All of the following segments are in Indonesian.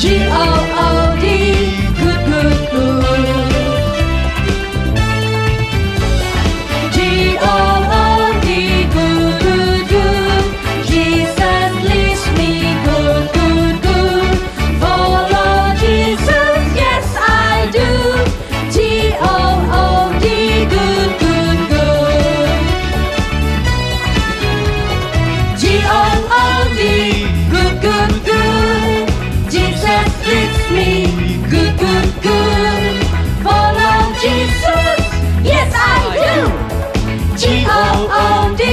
G-O-O-D, good, good, good. G-O-O-D, good, good, good. Jesus leads me good, good, good. Follow Jesus, yes I do. G-O-O-D, good, good, good. G-O-O-D, good, good, good. Jesus leads me good, good, good. Follow Jesus, yes I do. G-O-O-D,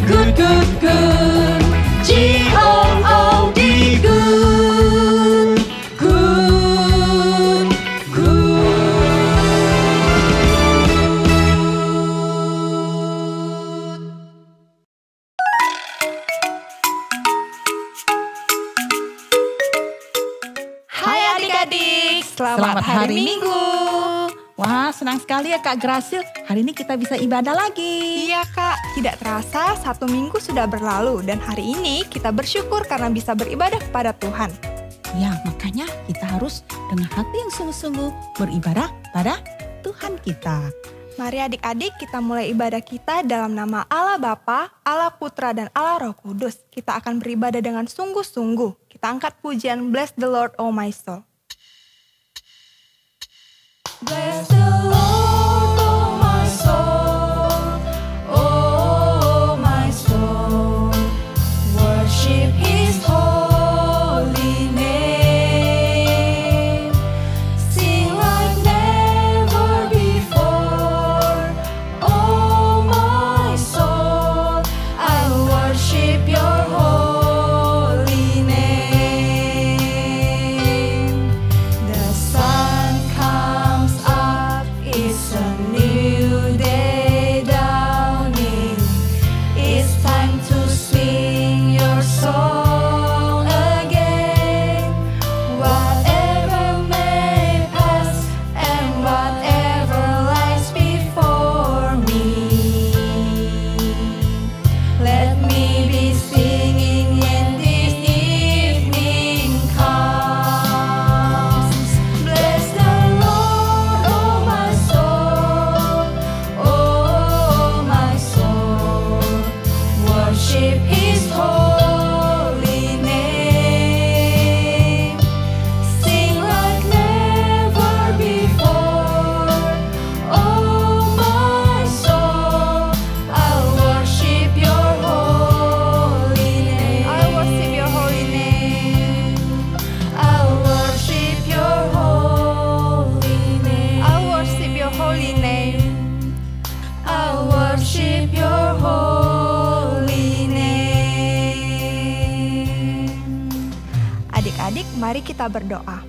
good, good, good. G-O-O-D, good, good, good. Hai adik-adik, selamat hari Minggu. Wah, senang sekali ya Kak Grasil. Hari ini kita bisa ibadah lagi. Iya Kak, tidak terasa 1 minggu sudah berlalu dan hari ini kita bersyukur karena bisa beribadah kepada Tuhan. Ya, makanya kita harus dengan hati yang sungguh-sungguh beribadah pada Tuhan kita. Mari adik-adik kita mulai ibadah kita dalam nama Allah Bapa, Allah Putra dan Allah Roh Kudus. Kita akan beribadah dengan sungguh-sungguh. Kita angkat pujian Bless the Lord, oh my soul. Bless the Lord, oh my soul, oh my soul. Worship His holy name. Sing like never before, oh my soul. I worship Your holy name. The sun comes up, it's a new day dawning. It's time to sing Your song again. Whatever may pass and whatever lies before me, let me be singing when this evening comes. Bless the Lord, oh my soul, oh my soul. Worship His holy name. Sing like never before, oh my soul. I'll worship Your holy name. I worship Your holy name. I'll worship Your holy name. I worship Your holy name. I'll worship Your holy name. Adik-adik, mari kita berdoa.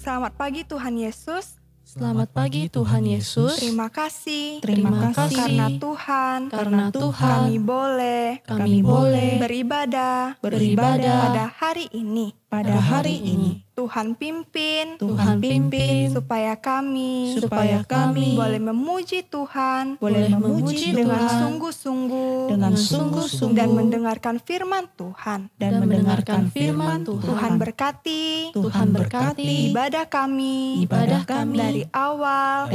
Selamat pagi Tuhan Yesus. Selamat pagi Tuhan Yesus. Terima kasih. Terima kasih. Karena Tuhan. Karena Tuhan Kami boleh kami boleh beribadah beribadah pada hari ini. Pada hari ini Tuhan pimpin Tuhan pimpin supaya kami supaya kami boleh memuji Tuhan boleh memuji dengan Tuhan sungguh-sungguh dengan sungguh-sungguh dan mendengarkan firman Tuhan. dan mendengarkan firman Tuhan Tuhan. berkati Tuhan berkati ibadah kami ibadah kami dari awal,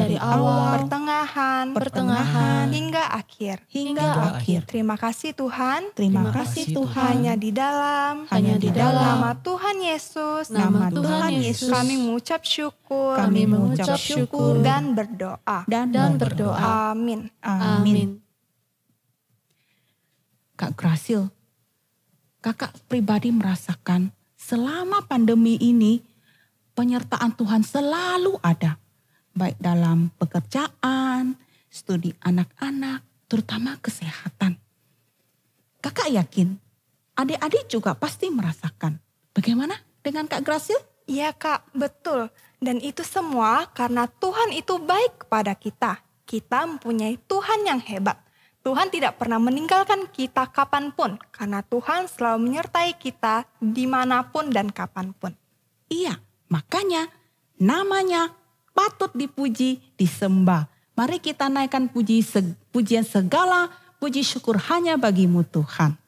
pertengahan hingga akhir. akhir. Terima kasih Tuhan. Terima kasih kasih Tuhan. Hanya di dalam Nama Tuhan Yesus Nama Tuhan Yesus kami mengucap syukur kami mengucap syukur dan berdoa. dan berdoa. Amin. Amin. Kak Grasil, kakak pribadi merasakan selama pandemi ini penyertaan Tuhan selalu ada. Baik dalam pekerjaan, studi anak-anak, terutama kesehatan. Kakak yakin adik-adik juga pasti merasakan. Bagaimana dengan Kak Grasil? Iya Kak, betul. Dan itu semua karena Tuhan itu baik kepada kita. Kita mempunyai Tuhan yang hebat. Tuhan tidak pernah meninggalkan kita kapanpun. Karena Tuhan selalu menyertai kita dimanapun dan kapanpun. Iya, makanya namanya patut dipuji, disembah. Mari kita naikkan pujian segala, puji syukur hanya bagimu Tuhan.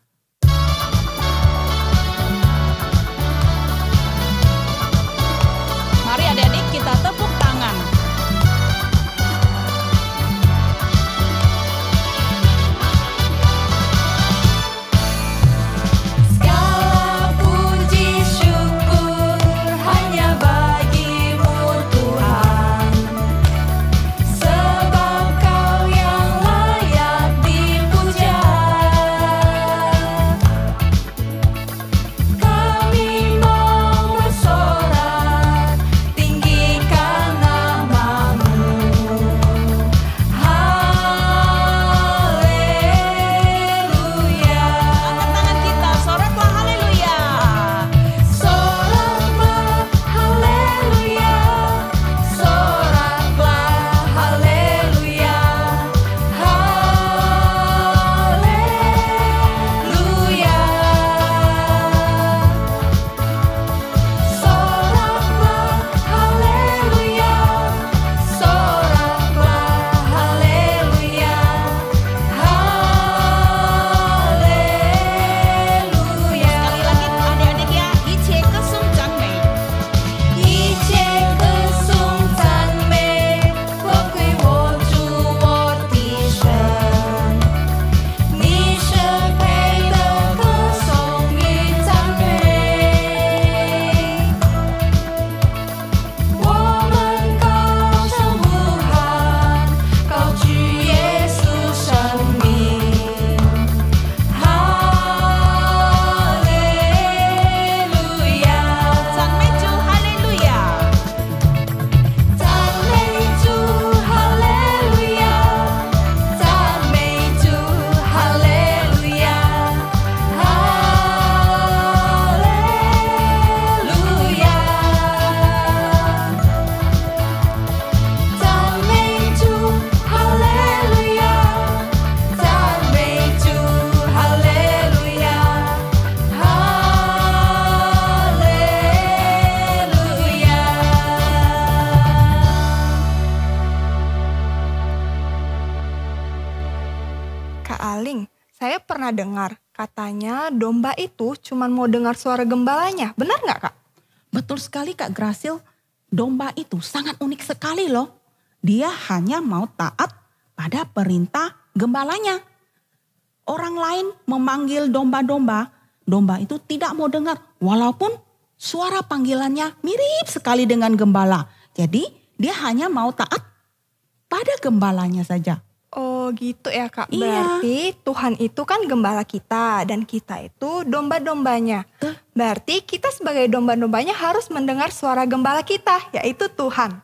pernah dengar, katanya domba itu cuma mau dengar suara gembalanya. Benar nggak, Kak? Betul sekali Kak Grasil, domba itu sangat unik sekali loh. Dia hanya mau taat pada perintah gembalanya. Orang lain memanggil domba-domba, domba itu tidak mau dengar walaupun suara panggilannya mirip sekali dengan gembala. Jadi dia hanya mau taat pada gembalanya saja. Oh gitu ya Kak, Iya. berarti Tuhan itu kan gembala kita dan kita itu domba-dombanya. Berarti kita sebagai domba-dombanya harus mendengar suara gembala kita, yaitu Tuhan.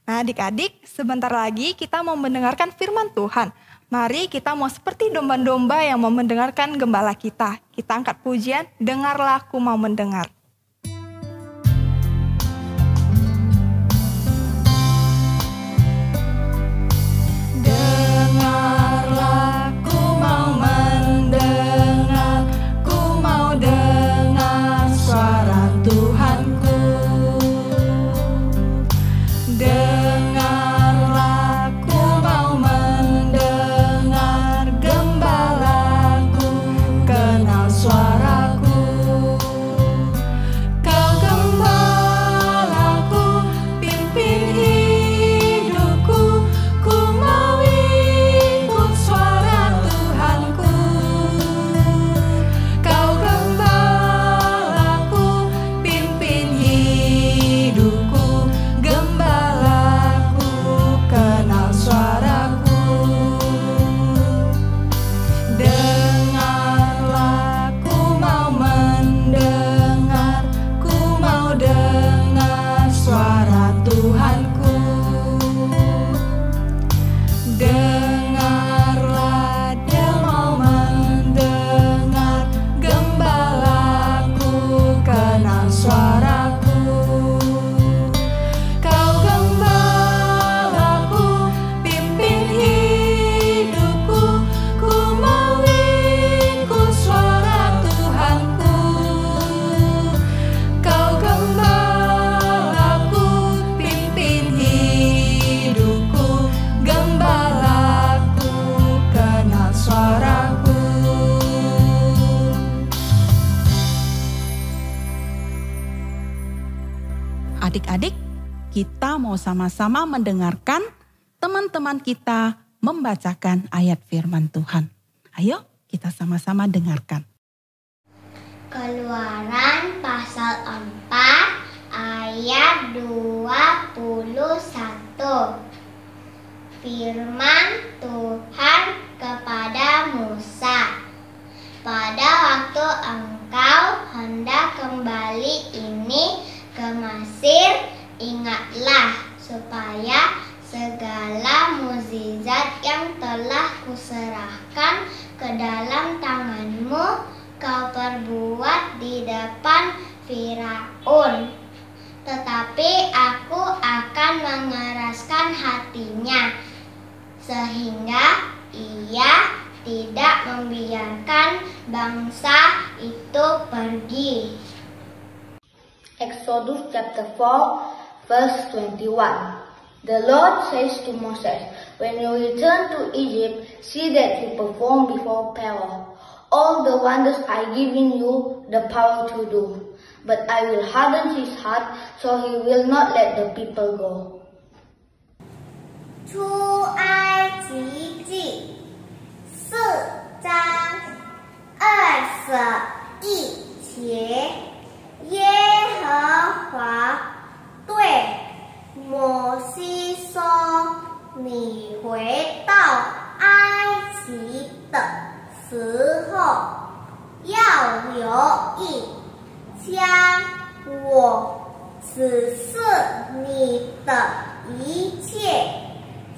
Nah adik-adik, sebentar lagi kita mau mendengarkan firman Tuhan. Mari kita mau seperti domba-domba yang mau mendengarkan gembala kita. Kita angkat pujian, dengarlah aku mau mendengar. Dengarlah, ku mau mendengar, ku mau dengar suara Tuhanku. Dengarlah, ku mau mendengar gembalaku, kenal suaraku. Kau gembalaku, pimpin hidupku, ku mau ikut suara Tuhanku. Kau gembalaku, pimpin hidupku, gembalaku, kenal suaraku. Dengarlah, ku mau mendengar, ku mau dengar suara Tuhanku. Dengarlah, dia mau mendengar gembalaku, kenal suaraku. Kau gembalaku, pimpin hidupku, ku mau ikut suara Tuhanku. Kau gembalaku, pimpin hidupku, gembalaku, kenal suaraku. Adik-adik, kita mau sama-sama mendengarkan teman-teman kita membacakan ayat firman Tuhan. Ayo kita sama-sama dengarkan. Keluaran pasal 4 ayat 21. Firman Tuhan kepada Musa. Pada waktu engkau hendak kembali ini ke Mesir, ingatlah supaya segala mukjizat yang telah kuserahkan ke dalam tanganmu kau perbuat di depan Firaun. Tetapi aku akan mengeraskan hatinya, sehingga ia tidak membiarkan bangsa itu pergi. Exodus chapter 4 verse 21. The Lord says to Moses, when you return to Egypt, see that you perform before Pharaoh all the wonders I given you the power to do. But I will harden his heart, so he will not let the people go. 出埃及记4章21节，耶和华对摩西说：“你回到埃及的时候，要留意，将我指示你的一切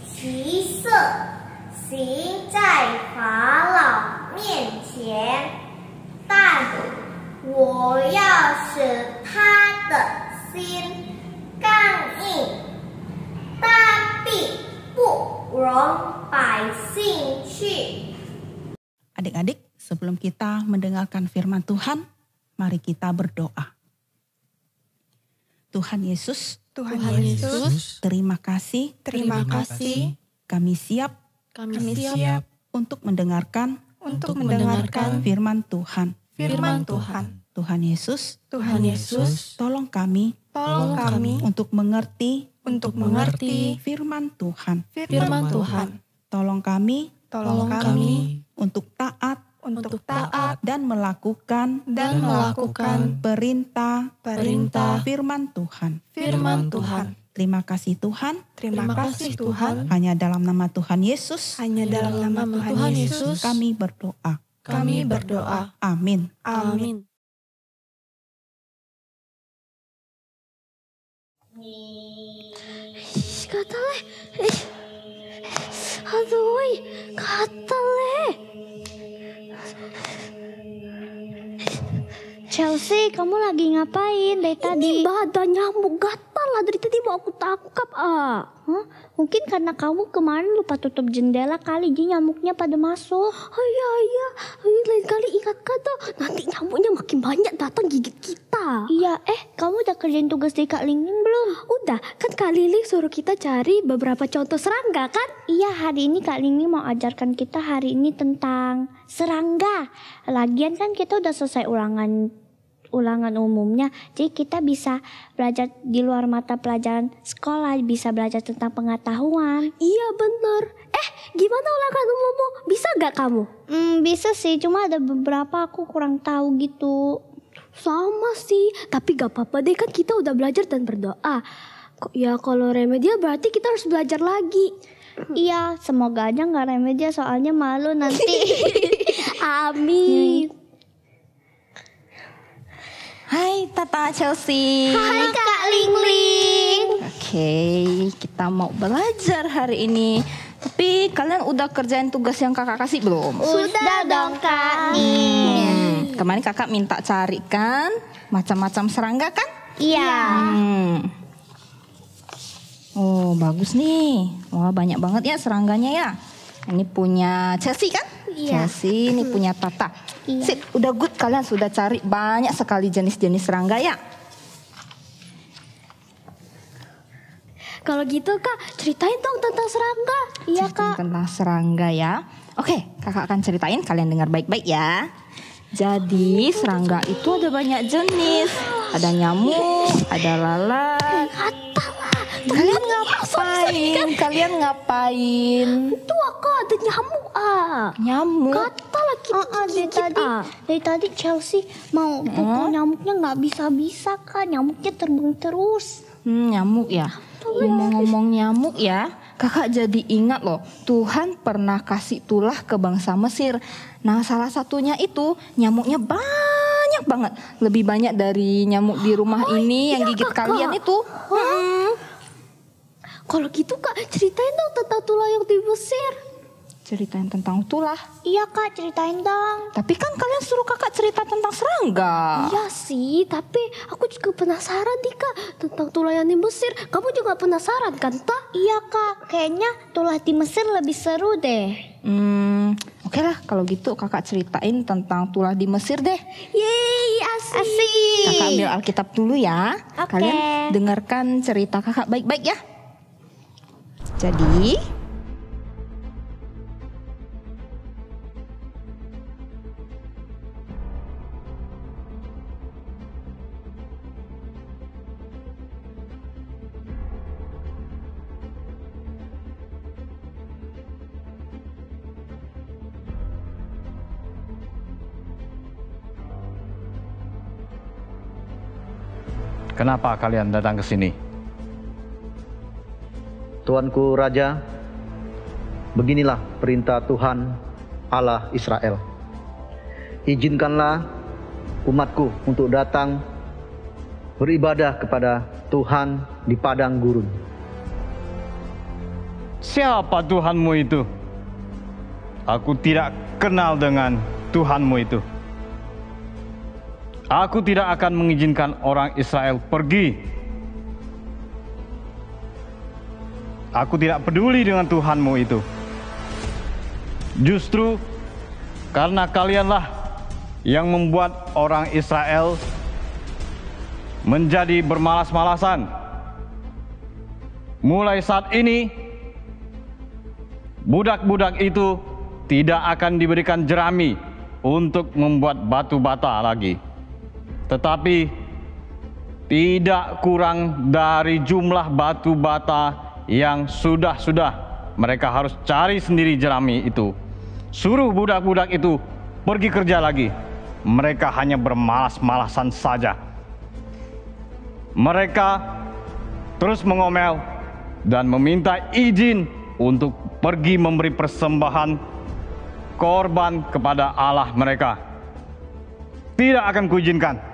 奇事行在法老面前，但我要使他的心刚硬，他必不容百姓去。” Adik-adik, sebelum kita mendengarkan firman Tuhan, mari kita berdoa. Tuhan Yesus, Tuhan Yesus, terima kasih terima kasih kami siap Kami siap untuk mendengarkan untuk mendengarkan firman Tuhan. firman Tuhan. Tuhan Yesus, Tuhan Yesus, tolong kami tolong kami untuk mengerti firman Tuhan. firman Tuhan. Tolong kami Tolong kami untuk taat dan melakukan perintah firman Tuhan. firman Tuhan. Terima kasih Tuhan. Terima kasih Tuhan. Hanya dalam nama Tuhan Yesus Hanya dalam nama Tuhan Yesus kami berdoa. kami berdoa. Amin. Amin. Katale. Aduh, katale. Chelsea, kamu lagi ngapain dari tadi? Ini badan nyamuk gatal lah dari tadi mau aku tangkap ah. Hah? Mungkin karena kamu kemarin lupa tutup jendela kali jadi nyamuknya pada masuk. Oh iya, lain kali ingatkan tuh. Nanti nyamuknya makin banyak datang gigit kita. Iya, kamu udah kerjain tugas dari Kak Lingling belum? Udah, kan Kak Lingling suruh kita cari beberapa contoh serangga kan? Iya, hari ini Kak Lingling mau ajarkan kita hari ini tentang serangga. Lagian kan kita udah selesai ulangan umumnya, jadi kita bisa belajar di luar mata pelajaran sekolah, bisa belajar tentang pengetahuan. Iya bener. Gimana ulangan umummu? Bisa gak kamu? Bisa sih, cuma ada beberapa aku kurang tahu gitu. Sama sih, tapi gak apa-apa deh, kan kita udah belajar dan berdoa. Ya kalau remedial berarti kita harus belajar lagi. Iya, semoga aja gak remedial, soalnya malu nanti. Amin. Hai Tata Chelsea. Hai Kak Lingling. Oke, kita mau belajar hari ini. Tapi kalian udah kerjain tugas yang kakak kasih belum? Sudah dong Kak. Kemarin kakak minta carikan macam-macam serangga kan? Iya. Oh bagus nih. Wah banyak banget ya serangganya ya. Ini punya Chelsea kan? Iya. Chelsea, ini punya Tata. Iya. Sip, udah good, kalian sudah cari banyak sekali jenis-jenis serangga ya. Kalau gitu Kak, ceritain dong tentang serangga. Iya Ceritain Kak. tentang serangga ya. Oke, kakak akan ceritain, kalian dengar baik-baik ya. Jadi serangga itu ada banyak jenis. Ada nyamuk, ada lalat. Kalian ngapain? Kalian ngapain? Itu Kak, ada nyamuk Nyamuk. Kata lagi dari tadi Chelsea mau pukul nyamuknya nggak bisa Kak, nyamuknya terbang terus. Nyamuk ya. Ngomong-ngomong nyamuk ya, kakak jadi ingat loh, Tuhan pernah kasih tulah ke bangsa Mesir. Nah salah satunya itu nyamuknya banyak banget. Lebih banyak dari nyamuk di rumah ini yang gigit Kak. kalian itu. Kalau gitu Kak, ceritain dong tentang tulah yang di Mesir. Ceritain tentang tulah. Iya Kak, ceritain dong. Tapi kan kalian suruh kakak cerita tentang serangga. Iya sih, tapi aku juga penasaran nih Kak tentang tulah yang di Mesir. Kamu juga penasaran kan Tak? Iya Kak, kayaknya tulah di Mesir lebih seru deh. Oke lah kalau gitu kakak ceritain tentang tulah di Mesir deh. Yeay, asik. Kakak ambil Alkitab dulu ya. Oke. Kalian dengarkan cerita kakak baik-baik ya. Jadi kenapa kalian datang ke sini? Tuanku Raja, beginilah perintah Tuhan Allah Israel. Izinkanlah umatku untuk datang beribadah kepada Tuhan di padang gurun. Siapa Tuhanmu itu? Aku tidak kenal dengan Tuhanmu itu. Aku tidak akan mengizinkan orang Israel pergi. Aku tidak peduli dengan Tuhanmu itu. Justru karena kalianlah yang membuat orang Israel menjadi bermalas-malasan. Mulai saat ini, budak-budak itu tidak akan diberikan jerami untuk membuat batu bata lagi. Tetapi tidak kurang dari jumlah batu bata yang sudah mereka harus cari sendiri jerami itu. Suruh budak-budak itu pergi kerja lagi. Mereka hanya bermalas-malasan saja. Mereka terus mengomel dan meminta izin untuk pergi memberi persembahan korban kepada Allah mereka. Tidak akan kuizinkan.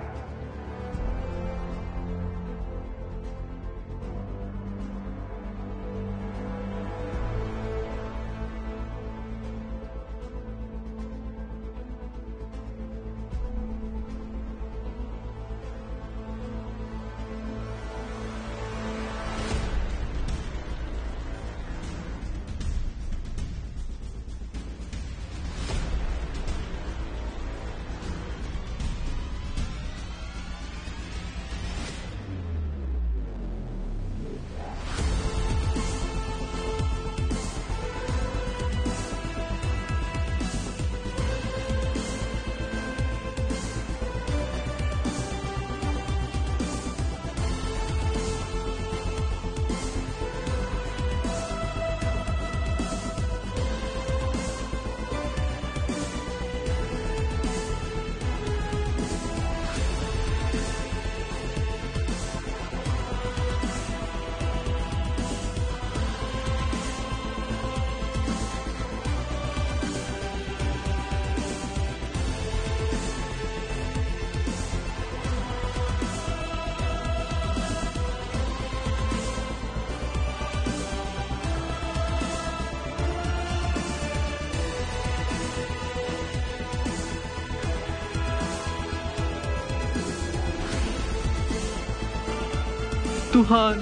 Tuhan,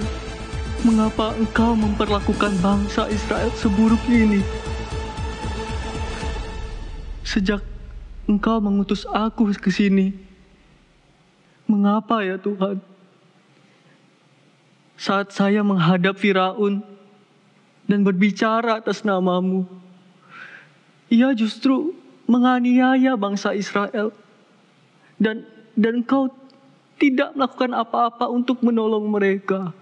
mengapa Engkau memperlakukan bangsa Israel seburuk ini? Sejak Engkau mengutus aku ke sini, mengapa ya Tuhan? Saat saya menghadap Firaun dan berbicara atas nama-Mu, ia justru menganiaya bangsa Israel. Dan Engkau tidak melakukan apa-apa untuk menolong mereka.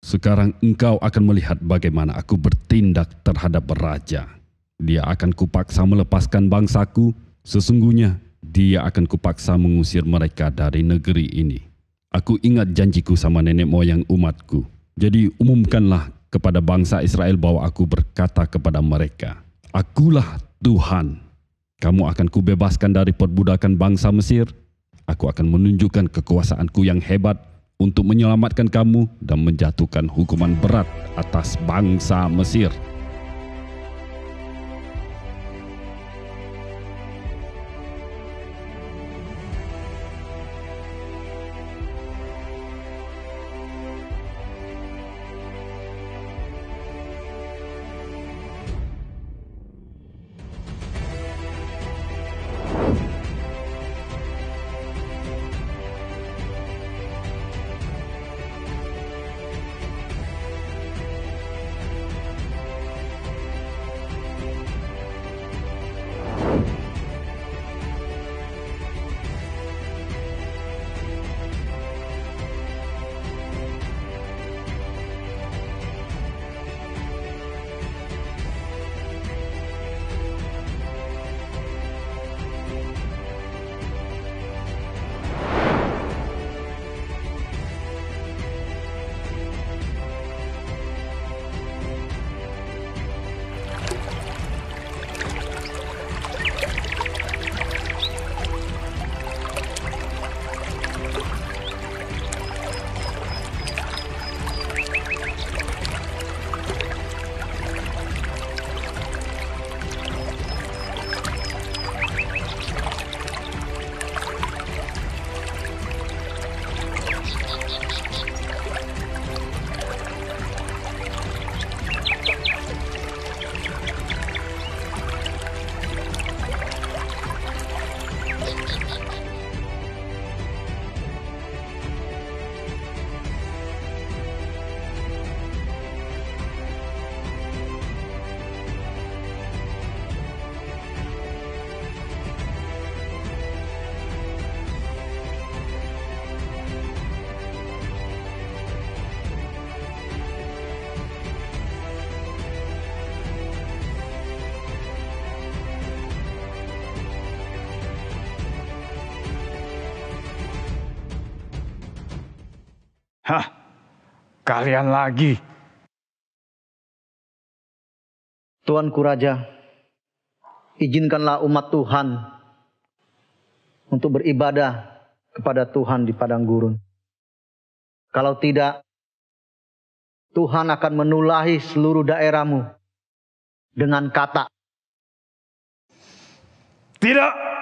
Sekarang engkau akan melihat bagaimana aku bertindak terhadap raja. Dia akan kupaksa melepaskan bangsaku. Sesungguhnya dia akan kupaksa mengusir mereka dari negeri ini. Aku ingat janjiku sama nenek moyang umatku. Jadi umumkanlah kepada bangsa Israel bahwa aku berkata kepada mereka, Akulah Tuhan. Kamu akan kubebaskan dari perbudakan bangsa Mesir. Aku akan menunjukkan kekuasaanku yang hebat untuk menyelamatkan kamu dan menjatuhkan hukuman berat atas bangsa Mesir. Hah, kalian lagi. Tuanku Raja, izinkanlah umat Tuhan untuk beribadah kepada Tuhan di padang gurun. Kalau tidak, Tuhan akan menulahi seluruh daerahmu dengan kata. Tidak.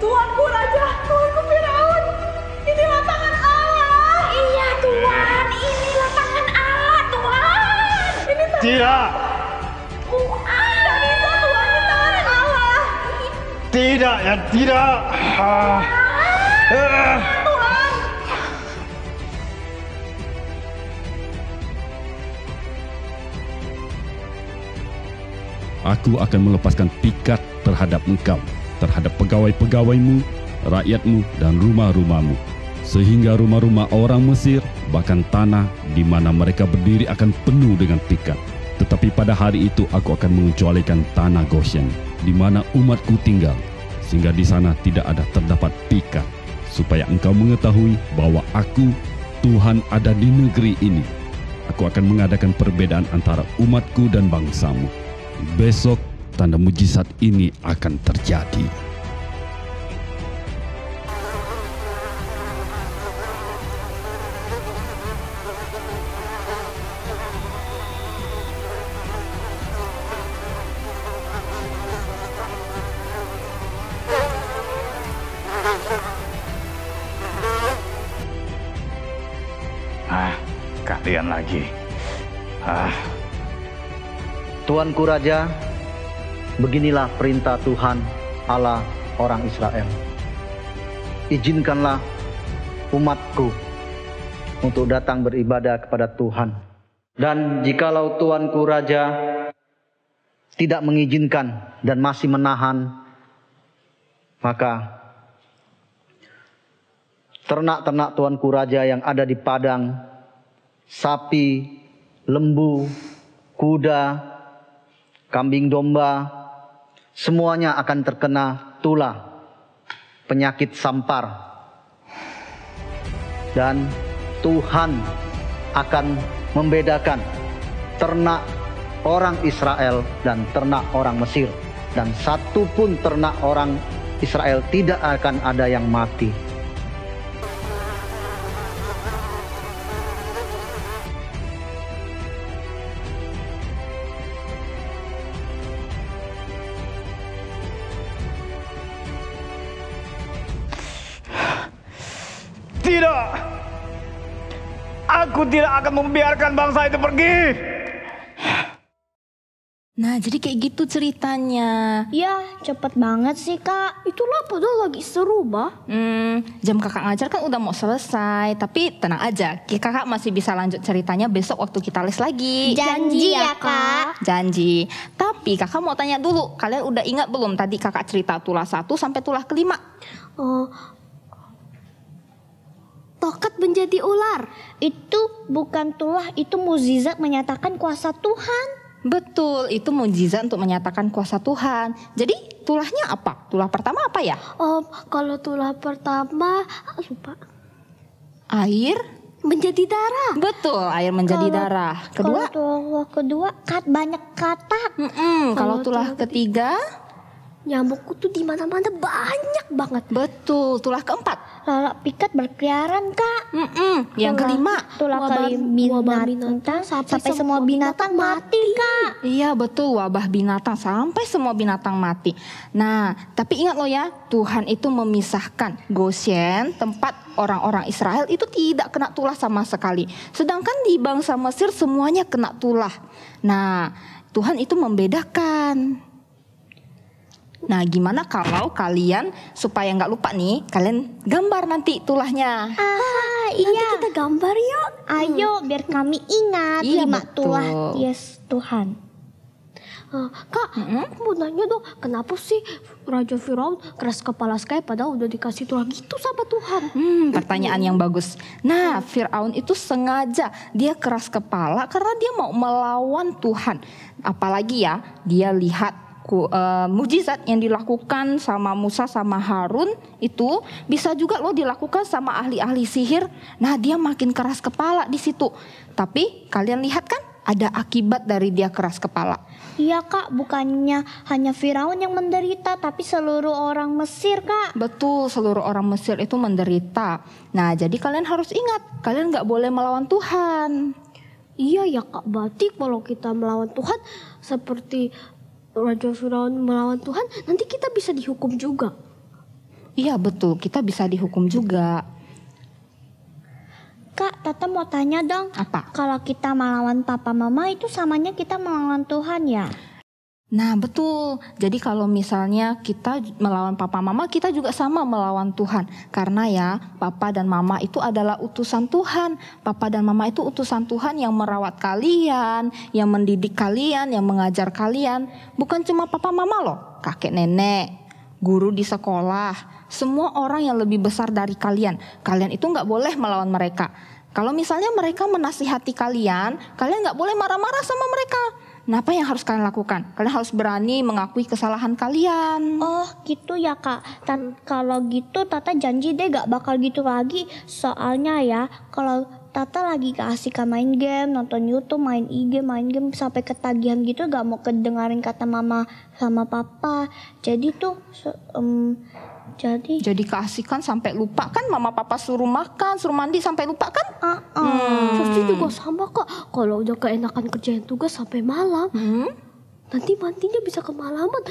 Tuanku Raja, Tuanku Firaun, inilah tangan Allah. Iya Tuhan, inilah tangan Allah Tuhan. Ini tangan Tidak. Tuhan. Tidak bisa Tuhan, ini tangan Allah. Tidak ya, tidak. Tuhan. Aku akan melepaskan pikat terhadap engkau, terhadap pegawai-pegawaimu, rakyatmu, dan rumah-rumahmu. Sehingga rumah-rumah orang Mesir, bahkan tanah di mana mereka berdiri akan penuh dengan pikat. Tetapi pada hari itu aku akan mengecualikan tanah Goshen, di mana umatku tinggal, sehingga di sana tidak ada terdapat pikat, supaya engkau mengetahui bahwa aku, Tuhan, ada di negeri ini. Aku akan mengadakan perbedaan antara umatku dan bangsamu. Besok tanda mujizat ini akan terjadi. Kalian lagi. Tuanku Raja, beginilah perintah Tuhan Allah orang Israel. Izinkanlah umatku untuk datang beribadah kepada Tuhan. Dan jikalau Tuanku Raja tidak mengizinkan dan masih menahan, maka ternak-ternak Tuanku Raja yang ada di padang, sapi, lembu, kuda, kambing domba, semuanya akan terkena tulah, penyakit sampar. Dan Tuhan akan membedakan ternak orang Israel dan ternak orang Mesir. Dan satu pun ternak orang Israel tidak akan ada yang mati. Tidak. Aku tidak akan membiarkan bangsa itu pergi. Nah, jadi kayak gitu ceritanya. Ya, cepet banget sih kak. Itulah padahal lagi seru bah. Jam kakak ngajar kan udah mau selesai. Tapi tenang aja, kakak masih bisa lanjut ceritanya besok waktu kita les lagi. Janji ya kak. Janji. Tapi kakak mau tanya dulu, kalian udah ingat belum tadi kakak cerita tulah 1 sampai tulah ke-5? Tokat menjadi ular. Itu bukan tulah, itu mukjizat menyatakan kuasa Tuhan. Betul, itu mukjizat untuk menyatakan kuasa Tuhan. Jadi tulahnya apa? Tulah pertama apa ya? Kalau tulah pertama lupa. Air menjadi darah. betul, air menjadi darah. Kedua, Kalau tulah kedua banyak katak. kalau tulah ketiga, Nyamukku tuh di mana-mana banyak banget. betul. Tulah keempat, Lalat pikat berkeliaran, Kak. yang kelima, Tulah kelima binatang sampai semua binatang mati, Kak. iya betul, wabah binatang sampai semua binatang mati. Nah, tapi ingat loh ya, Tuhan itu memisahkan Goshen, tempat orang-orang Israel itu tidak kena tulah sama sekali. Sedangkan di bangsa Mesir semuanya kena tulah. Nah, Tuhan itu membedakan. Nah, gimana kalau kalian supaya nggak lupa nih, kalian gambar nanti tulahnya. Iya. Nanti kita gambar yuk. Ayo, biar kami ingat Iya, 5 betul. tulah. Yes, Tuhan. Kak, aku mau nanya dong, kenapa sih Raja Firaun keras kepala sekali padahal udah dikasih tulah gitu sama Tuhan? Pertanyaan yang bagus. Nah, Firaun itu sengaja dia keras kepala karena dia mau melawan Tuhan. Apalagi ya, dia lihat mujizat yang dilakukan sama Musa sama Harun itu bisa juga loh dilakukan sama ahli-ahli sihir. Nah, dia makin keras kepala di situ. Tapi kalian lihat kan ada akibat dari dia keras kepala. Iya, Kak, bukannya hanya Firaun yang menderita tapi seluruh orang Mesir, Kak. Betul, seluruh orang Mesir itu menderita. Nah, jadi kalian harus ingat, kalian nggak boleh melawan Tuhan. Iya ya, Kak, berarti kalau kita melawan Tuhan seperti Raja Firaun melawan Tuhan, nanti kita bisa dihukum juga. Iya betul, kita bisa dihukum juga. Kak, Tata mau tanya dong. Apa? Kalau kita melawan papa mama itu samanya kita melawan Tuhan ya? Nah betul, jadi kalau misalnya kita melawan papa mama, kita juga sama melawan Tuhan. Karena ya, papa dan mama itu adalah utusan Tuhan. Papa dan mama itu utusan Tuhan yang merawat kalian, yang mendidik kalian, yang mengajar kalian. Bukan cuma papa mama loh, kakek nenek, guru di sekolah, semua orang yang lebih besar dari kalian. Kalian itu nggak boleh melawan mereka. Kalau misalnya mereka menasihati kalian, kalian nggak boleh marah-marah sama mereka. Nah, apa yang harus kalian lakukan? Kalian harus berani mengakui kesalahan kalian. Oh gitu ya, Kak. Kalau gitu Tata janji deh gak bakal gitu lagi. Soalnya ya kalau Tata lagi keasikan main game, nonton YouTube, main IG, main game sampai ketagihan gitu gak mau kedengarin kata mama sama papa. Jadi tuh jadi keasikan sampai lupa kan, mama papa suruh makan, suruh mandi sampai lupa kan? Sofi juga sama, Kak. Kalau udah keenakan kerjain tugas sampai malam, nanti mandinya bisa kemalaman.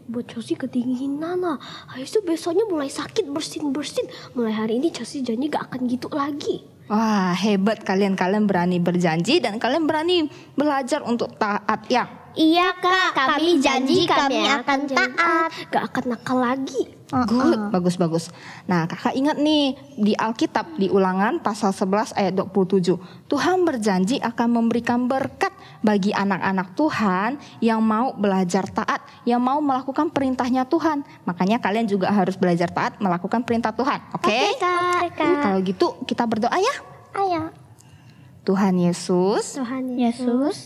Buat Chelsea kedinginan lah. Habis itu besoknya mulai sakit bersin-bersin. Mulai hari ini Chelsea janji gak akan gitu lagi. Wah, hebat kalian berani berjanji dan kalian berani belajar untuk taat ya. Iya, Kak, kami janji kami akan taat. Gak akan nakal lagi. Good, bagus. Nah, kakak ingat nih di Alkitab di Ulangan pasal 11 ayat 27. Tuhan berjanji akan memberikan berkat bagi anak-anak Tuhan yang mau belajar taat, yang mau melakukan perintahnya Tuhan. Makanya kalian juga harus belajar taat melakukan perintah Tuhan. Oke? Kak. Kalau gitu kita berdoa ya. Ayo. Tuhan Yesus,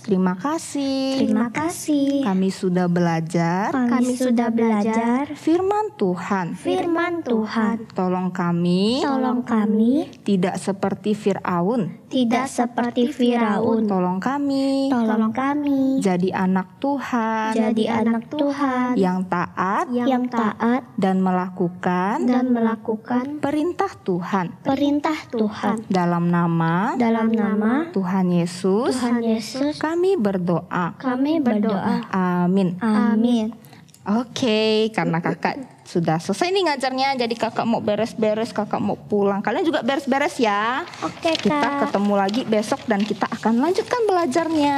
terima kasih. Kami sudah belajar. Firman Tuhan. Tolong kami. Tidak seperti Firaun. Tolong kami. Jadi anak Tuhan. Yang taat. Dan melakukan. Perintah Tuhan. Dalam nama. Tuhan Yesus, kami berdoa. Amin. Oke, karena kakak sudah selesai nih ngajarnya, jadi kakak mau beres-beres, kakak mau pulang. Kalian juga beres-beres ya. Oke, Kak. Kita ketemu lagi besok dan kita akan lanjutkan belajarnya.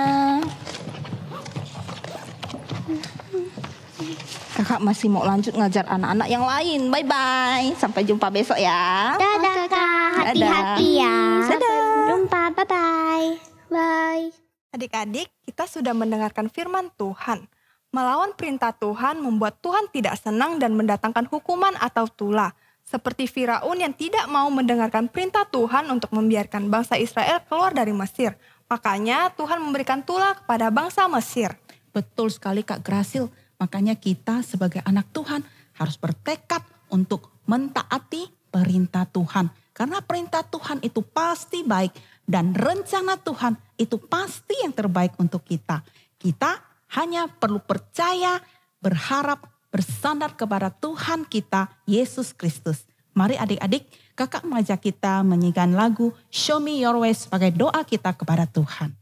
Kakak masih mau lanjut ngajar anak-anak yang lain. Bye-bye. Sampai jumpa besok ya. Dadah, Kak. Hati-hati ya. Dadah. Jumpa. Bye-bye. Bye. Adik-adik, kita sudah mendengarkan firman Tuhan. Melawan perintah Tuhan membuat Tuhan tidak senang dan mendatangkan hukuman atau tulah. Seperti Firaun yang tidak mau mendengarkan perintah Tuhan untuk membiarkan bangsa Israel keluar dari Mesir. Makanya Tuhan memberikan tulah kepada bangsa Mesir. Betul sekali Kak Grasil. Makanya kita sebagai anak Tuhan harus bertekad untuk mentaati perintah Tuhan. Karena perintah Tuhan itu pasti baik dan rencana Tuhan itu pasti yang terbaik untuk kita. Kita hanya perlu percaya, berharap, bersandar kepada Tuhan kita, Yesus Kristus. Mari adik-adik, kakak mengajak kita menyanyikan lagu Show Me Your Way sebagai doa kita kepada Tuhan.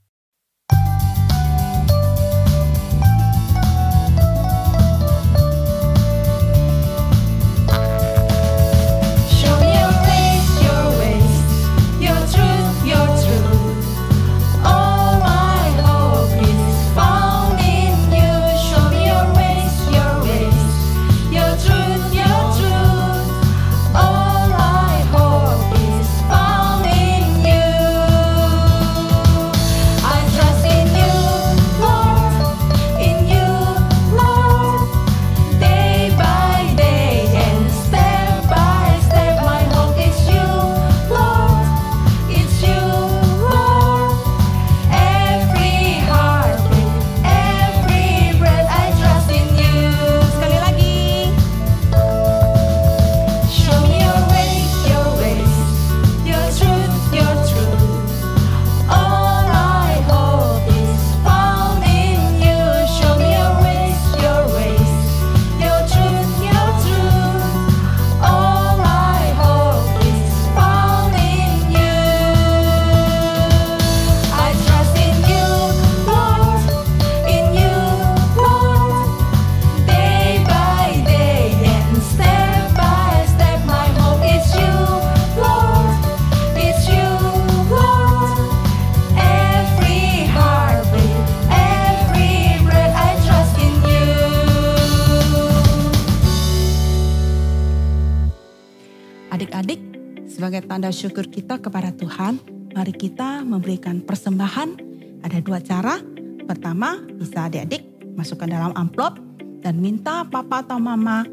Adik-adik, sebagai tanda syukur kita kepada Tuhan, mari kita memberikan persembahan. Ada 2 cara. Pertama, bisa adik-adik masukkan dalam amplop dan minta papa atau mama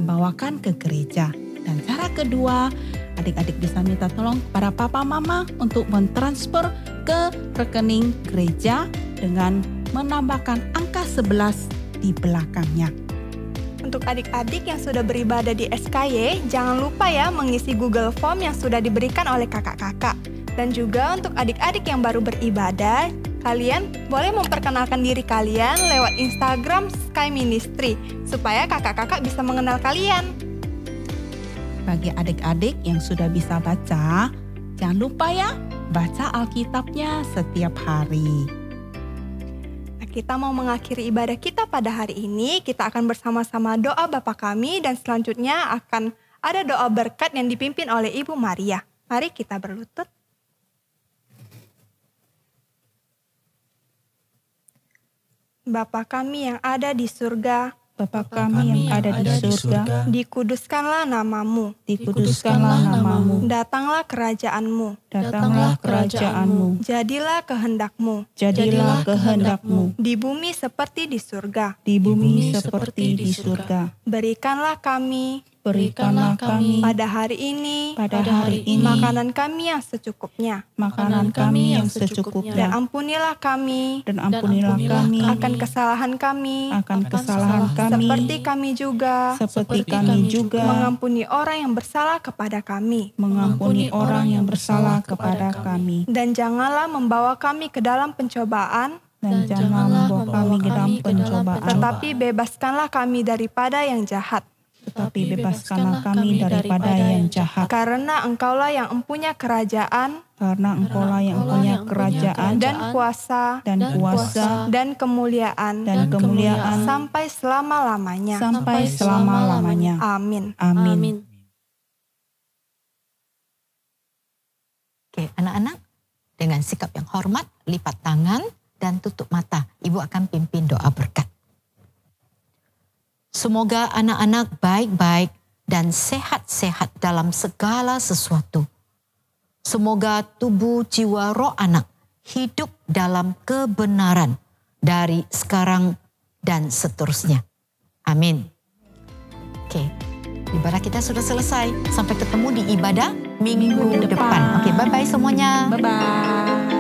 bawakan ke gereja. Dan cara kedua, adik-adik bisa minta tolong kepada papa mama untuk mentransfer ke rekening gereja dengan menambahkan angka 11 di belakangnya. Untuk adik-adik yang sudah beribadah di SKY, jangan lupa ya mengisi Google Form yang sudah diberikan oleh kakak-kakak. Dan juga untuk adik-adik yang baru beribadah, kalian boleh memperkenalkan diri kalian lewat Instagram Sky Ministry, supaya kakak-kakak bisa mengenal kalian. Bagi adik-adik yang sudah bisa baca, jangan lupa ya baca Alkitabnya setiap hari. Kita mau mengakhiri ibadah kita pada hari ini, kita akan bersama-sama doa Bapa Kami dan selanjutnya akan ada doa berkat yang dipimpin oleh Ibu Maria. Mari kita berlutut. Bapa Kami yang ada di surga, Bapa kami yang ada di surga, dikuduskanlah namamu, dikuduskanlah namamu, datanglah kerajaanmu, datanglah kerajaanmu, jadilah kehendakmu, jadilah kehendakmu, di bumi seperti di surga, di bumi seperti di surga. Berikanlah kami pada hari ini makanan kami yang secukupnya, yang secukupnya, dan ampunilah kami akan kesalahan kami, seperti kami juga mengampuni orang yang bersalah kepada kami, dan janganlah membawa kami ke dalam pencobaan, tetapi bebaskanlah kami daripada yang jahat. Karena Engkaulah yang empunya kerajaan, dan kuasa, dan kemuliaan, sampai selama-lamanya. Amin. Oke, anak-anak, dengan sikap yang hormat, lipat tangan dan tutup mata. Ibu akan pimpin doa berkat. Semoga anak-anak baik-baik dan sehat-sehat dalam segala sesuatu. Semoga tubuh, jiwa, roh anak hidup dalam kebenaran dari sekarang dan seterusnya. Amin. Oke, ibadah kita sudah selesai. Sampai ketemu di ibadah minggu depan. Oke, bye-bye semuanya. Bye-bye.